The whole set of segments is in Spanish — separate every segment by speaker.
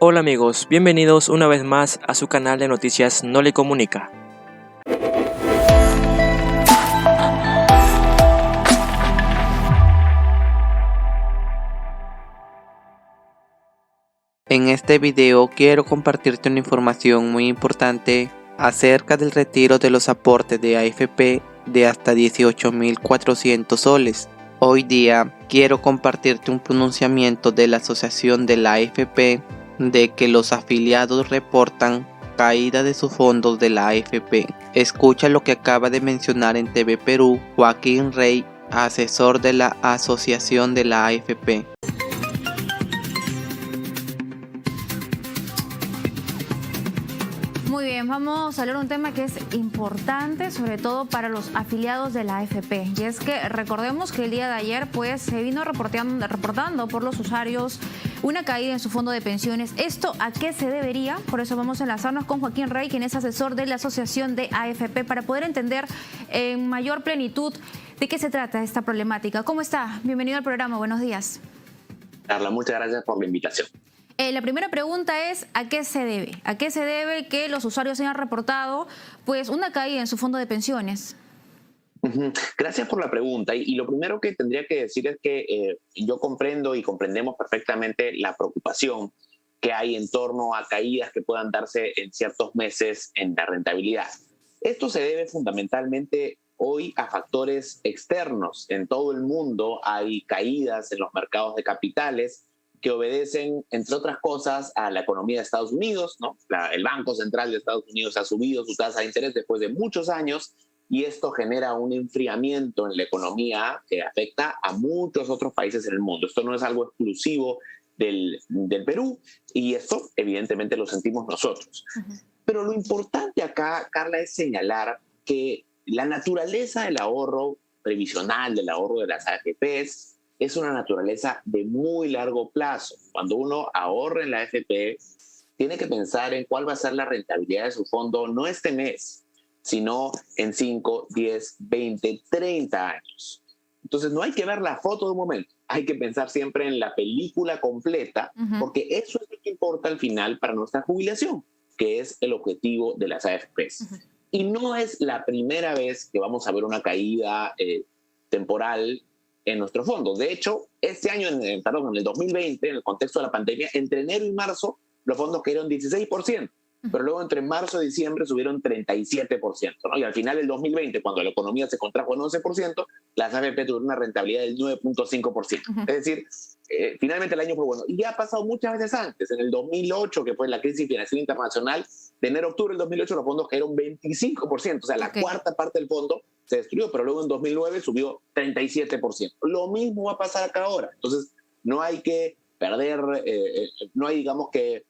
Speaker 1: Hola amigos, bienvenidos una vez más a su canal de noticias No Le Comunica.
Speaker 2: En este video quiero compartirte una información muy importante acerca del retiro de los aportes de AFP de hasta 18.400 soles. Hoy día quiero compartirte un pronunciamiento de la Asociación de la AFP de que los afiliados reportan caída de sus fondos de la AFP. Escucha lo que acaba de mencionar en TV Perú Joaquín Rey, asesor de la Asociación de la AFP.
Speaker 3: Muy bien, vamos a hablar de un tema que es importante, sobre todo para los afiliados de la AFP. Y es que recordemos que el día de ayer se vino reportando por los usuarios una caída en su fondo de pensiones. ¿Esto a qué se debería? Por eso vamos a enlazarnos con Joaquín Rey, quien es asesor de la Asociación de AFP, para poder entender en mayor plenitud de qué se trata esta problemática. ¿Cómo está? Bienvenido al programa, buenos días.
Speaker 4: Carla, muchas gracias por la invitación.
Speaker 3: La primera pregunta es, ¿a qué se debe? ¿A qué se debe que los usuarios hayan reportado una caída en su fondo de pensiones?
Speaker 4: Gracias por la pregunta. Y lo primero que tendría que decir es que yo comprendo y comprendemos perfectamente la preocupación que hay en torno a caídas que puedan darse en ciertos meses en la rentabilidad. Esto se debe fundamentalmente hoy a factores externos. En todo el mundo hay caídas en los mercados de capitales que obedecen, entre otras cosas, a la economía de Estados Unidos, ¿no? El Banco Central de Estados Unidos ha subido su tasa de interés después de muchos años y esto genera un enfriamiento en la economía que afecta a muchos otros países en el mundo. Esto no es algo exclusivo del Perú y esto evidentemente lo sentimos nosotros. Pero lo importante acá, Carla, es señalar que la naturaleza del ahorro previsional, del ahorro de las AFPs, es una naturaleza de muy largo plazo. Cuando uno ahorra en la AFP, tiene que pensar en cuál va a ser la rentabilidad de su fondo, no este mes, sino en 5, 10, 20, 30 años. Entonces no hay que ver la foto de un momento, hay que pensar siempre en la película completa, porque eso es lo que importa al final para nuestra jubilación, que es el objetivo de las AFPs. Y no es la primera vez que vamos a ver una caída temporal en nuestro fondo. De hecho, este año, en el 2020, en el contexto de la pandemia, entre enero y marzo, los fondos cayeron 16%, pero luego entre marzo y diciembre subieron 37%, ¿no? Y al final del 2020, cuando la economía se contrajo en 11%, las AFP tuvieron una rentabilidad del 9.5%. Es decir, finalmente el año fue bueno. Y ya ha pasado muchas veces antes. En el 2008, que fue la crisis financiera internacional, de enero a octubre del 2008 los fondos cayeron 25%, o sea, la cuarta parte del fondo se destruyó, pero luego en 2009 subió 37%. Lo mismo va a pasar acá ahora. Entonces, no hay que perder, no hay, digamos, que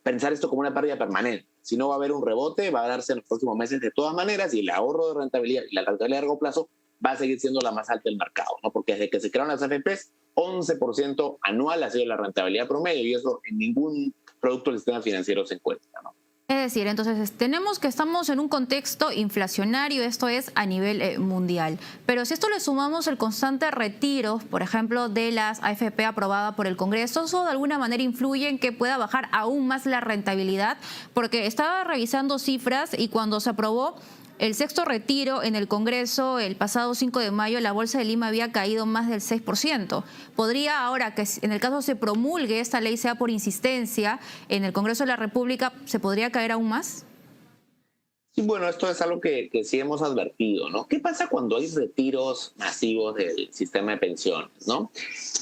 Speaker 4: pensar esto como una pérdida permanente. Si no va a haber un rebote, va a darse en los próximos meses de todas maneras y el ahorro de rentabilidad y la rentabilidad a largo plazo va a seguir siendo la más alta del mercado, ¿no? Porque desde que se crearon las AFPs, 11% anual ha sido la rentabilidad promedio y eso en ningún producto del sistema financiero se encuentra, ¿no?
Speaker 3: Es decir, entonces estamos en un contexto inflacionario, esto es a nivel mundial. Pero si esto le sumamos el constante retiro, por ejemplo, de las AFP aprobada por el Congreso, ¿eso de alguna manera influye en que pueda bajar aún más la rentabilidad? Porque estaba revisando cifras y cuando se aprobó el sexto retiro en el Congreso el pasado 5 de mayo, la Bolsa de Lima había caído más del 6%. ¿Podría ahora que en el caso se promulgue esta ley, sea por insistencia, en el Congreso de la República, se podría caer aún más?
Speaker 4: Sí, bueno, esto es algo que sí hemos advertido, ¿no? ¿Qué pasa cuando hay retiros masivos del sistema de pensiones, ¿no?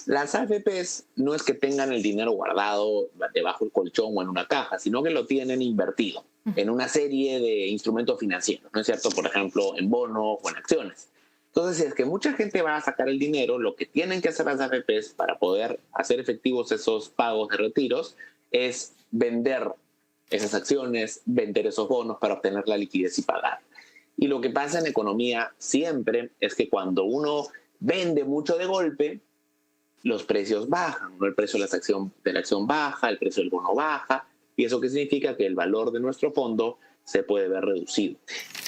Speaker 4: Las AFPs no es que tengan el dinero guardado debajo del colchón o en una caja, sino que lo tienen invertido en una serie de instrumentos financieros, ¿no es cierto? Por ejemplo, en bonos o en acciones. Entonces, si es que mucha gente va a sacar el dinero, lo que tienen que hacer las AFPs para poder hacer efectivos esos pagos de retiros es vender esas acciones, vender esos bonos para obtener la liquidez y pagar. Y lo que pasa en economía siempre es que cuando uno vende mucho de golpe, los precios bajan, ¿no? El precio de la acción baja, el precio del bono baja, y eso qué significa que el valor de nuestro fondo se puede ver reducido.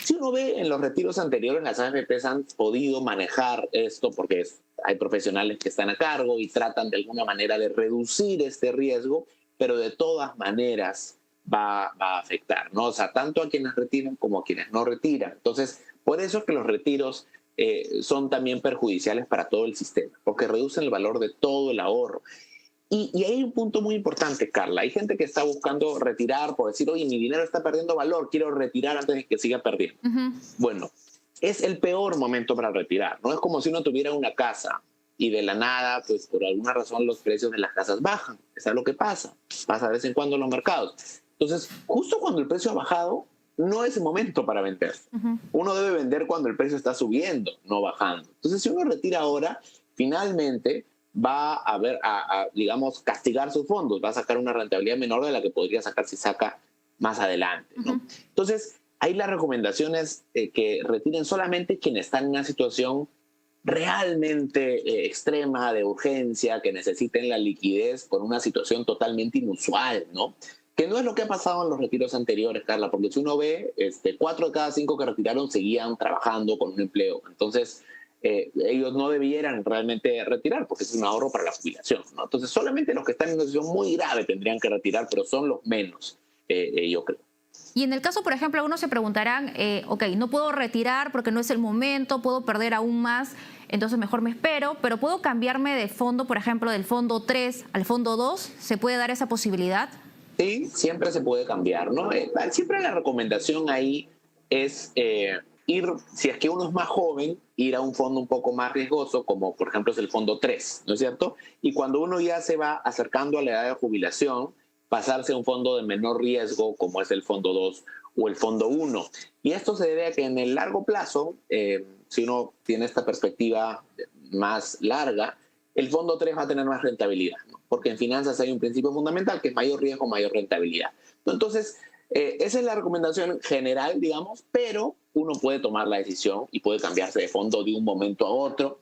Speaker 4: Si uno ve en los retiros anteriores, las AFPs han podido manejar esto porque hay profesionales que están a cargo y tratan de alguna manera de reducir este riesgo pero de todas maneras va a afectar, ¿no? O sea, tanto a quienes retiran como a quienes no retiran. Entonces, por eso es que los retiros son también perjudiciales para todo el sistema, porque reducen el valor de todo el ahorro. Y hay un punto muy importante, Carla. Hay gente que está buscando retirar por decir, oye, mi dinero está perdiendo valor, quiero retirar antes de que siga perdiendo. Bueno, es el peor momento para retirar, ¿no? Es como si uno tuviera una casa y de la nada, pues por alguna razón los precios de las casas bajan. Eso es lo que pasa. Pasa de vez en cuando en los mercados. Entonces, justo cuando el precio ha bajado, no es el momento para vender. Uno debe vender cuando el precio está subiendo, no bajando. Entonces, si uno retira ahora, finalmente va a digamos, castigar sus fondos, va a sacar una rentabilidad menor de la que podría sacar si saca más adelante, ¿no? Entonces, ahí la recomendación es que retiren solamente quienes están en una situación realmente extrema, de urgencia, que necesiten la liquidez por una situación totalmente inusual, ¿no? Que no es lo que ha pasado en los retiros anteriores, Carla, porque si uno ve, 4 de cada 5 que retiraron seguían trabajando con un empleo. Entonces, ellos no debieran realmente retirar porque es un ahorro para la jubilación, ¿no? Entonces, solamente los que están en una situación muy grave tendrían que retirar, pero son los menos, yo creo.
Speaker 3: Y en el caso, por ejemplo, algunos se preguntarán, ok, no puedo retirar porque no es el momento, puedo perder aún más, entonces mejor me espero, pero ¿puedo cambiarme de fondo, por ejemplo, del fondo 3 al fondo 2? ¿Se puede dar esa posibilidad?
Speaker 4: Sí, siempre se puede cambiar, ¿no? Siempre la recomendación ahí es ir, si es que uno es más joven, ir a un fondo un poco más riesgoso, como por ejemplo es el fondo 3, ¿no es cierto? Y cuando uno ya se va acercando a la edad de jubilación, pasarse a un fondo de menor riesgo, como es el fondo 2 o el fondo 1. Y esto se debe a que en el largo plazo, si uno tiene esta perspectiva más larga, el fondo 3 va a tener más rentabilidad, ¿no? Porque en finanzas hay un principio fundamental que es mayor riesgo, mayor rentabilidad. Entonces, esa es la recomendación general, digamos, pero uno puede tomar la decisión y puede cambiarse de fondo de un momento a otro.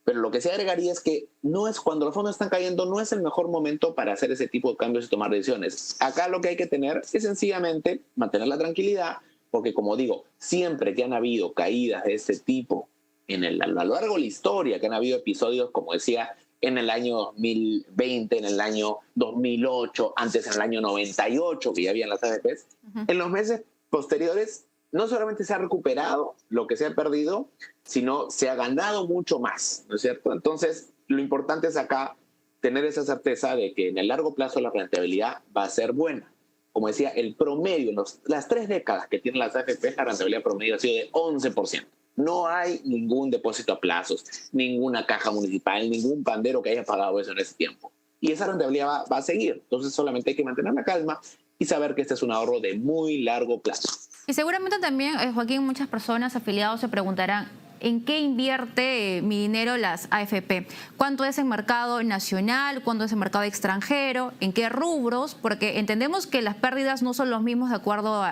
Speaker 4: Pero lo que se agregaría es que no es, cuando los fondos están cayendo, no es el mejor momento para hacer ese tipo de cambios y tomar decisiones. Acá lo que hay que tener es sencillamente mantener la tranquilidad, porque como digo, siempre que han habido caídas de este tipo a lo largo de la historia, que han habido episodios, como decía, en el año 2020, en el año 2008, antes en el año 98, que ya habían las AFPs, en los meses posteriores no solamente se ha recuperado lo que se ha perdido, sino se ha ganado mucho más, ¿no es cierto? Entonces, lo importante es acá tener esa certeza de que en el largo plazo la rentabilidad va a ser buena. Como decía, el promedio, las 3 décadas que tienen las AFP, la rentabilidad promedio ha sido de 11%. No hay ningún depósito a plazos, ninguna caja municipal, ningún pandero que haya pagado eso en ese tiempo. Y esa rentabilidad va a seguir. Entonces solamente hay que mantener la calma y saber que este es un ahorro de muy largo plazo.
Speaker 3: Y seguramente también, Joaquín, muchas personas afiliados se preguntarán, ¿en qué invierte mi dinero las AFP? ¿Cuánto es en mercado nacional? ¿Cuánto es en mercado extranjero? ¿En qué rubros? Porque entendemos que las pérdidas no son los mismos de acuerdo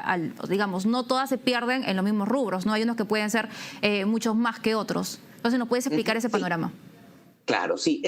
Speaker 3: digamos, no todas se pierden en los mismos rubros, ¿no? Hay unos que pueden ser muchos más que otros. Entonces, ¿nos puedes explicar ese panorama?
Speaker 4: Claro, sí.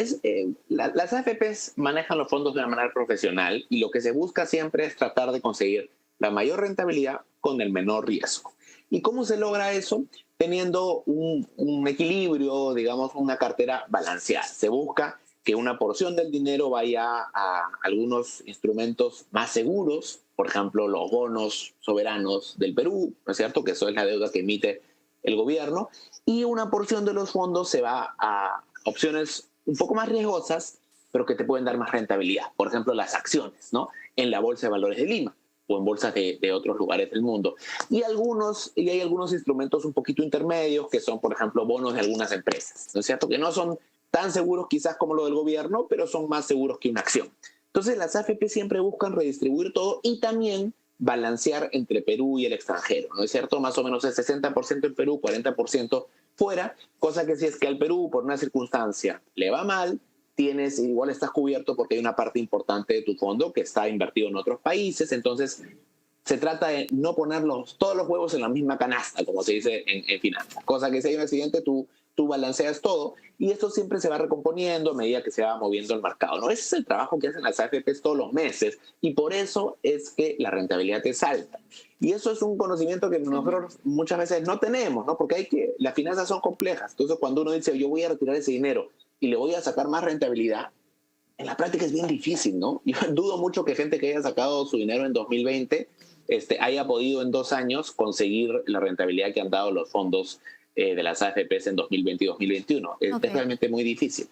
Speaker 4: Las AFPs manejan los fondos de una manera profesional y lo que se busca siempre es tratar de conseguir la mayor rentabilidad con el menor riesgo. ¿Y cómo se logra eso? Teniendo un equilibrio, digamos, una cartera balanceada. Se busca que una porción del dinero vaya a algunos instrumentos más seguros, por ejemplo, los bonos soberanos del Perú, ¿no es cierto? Que eso es la deuda que emite el gobierno, y una porción de los fondos se va a opciones un poco más riesgosas, pero que te pueden dar más rentabilidad. Por ejemplo, las acciones, ¿no? En la Bolsa de Valores de Lima o en bolsas de otros lugares del mundo. Y hay algunos instrumentos un poquito intermedios que son, por ejemplo, bonos de algunas empresas, ¿no es cierto? Que no son tan seguros quizás como lo del gobierno, pero son más seguros que una acción. Entonces las AFP siempre buscan redistribuir todo y también balancear entre Perú y el extranjero, ¿no es cierto? Más o menos el 60% en Perú, 40% fuera, cosa que si es que al Perú por una circunstancia le va mal, igual estás cubierto porque hay una parte importante de tu fondo que está invertido en otros países. Entonces se trata de no poner todos los huevos en la misma canasta, como se dice en finanzas, cosa que si hay un accidente tú balanceas todo y esto siempre se va recomponiendo a medida que se va moviendo el mercado, ¿no? Ese es el trabajo que hacen las AFPs todos los meses y por eso es que la rentabilidad es alta. Y eso es un conocimiento que nosotros muchas veces no tenemos, ¿no? Porque las finanzas son complejas. Entonces cuando uno dice yo voy a retirar ese dinero y le voy a sacar más rentabilidad, en la práctica es bien difícil, ¿no? Yo dudo mucho que gente que haya sacado su dinero en 2020 haya podido en 2 años conseguir la rentabilidad que han dado los fondos de las AFPs en 2020 y 2021. Es realmente muy difícil.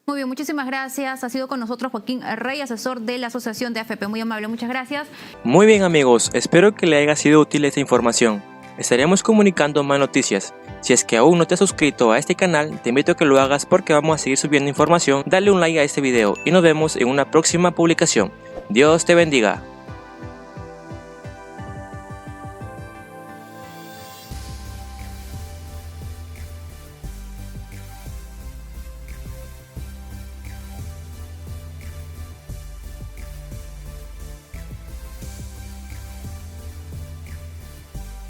Speaker 3: Muy bien, muchísimas gracias. Ha sido con nosotros Joaquín Rey, asesor de la Asociación de AFP. Muy amable, muchas gracias.
Speaker 1: Muy bien amigos, espero que le haya sido útil esta información. Estaremos comunicando más noticias. Si es que aún no te has suscrito a este canal, te invito a que lo hagas porque vamos a seguir subiendo información. Dale un like a este video y nos vemos en una próxima publicación. Dios te bendiga.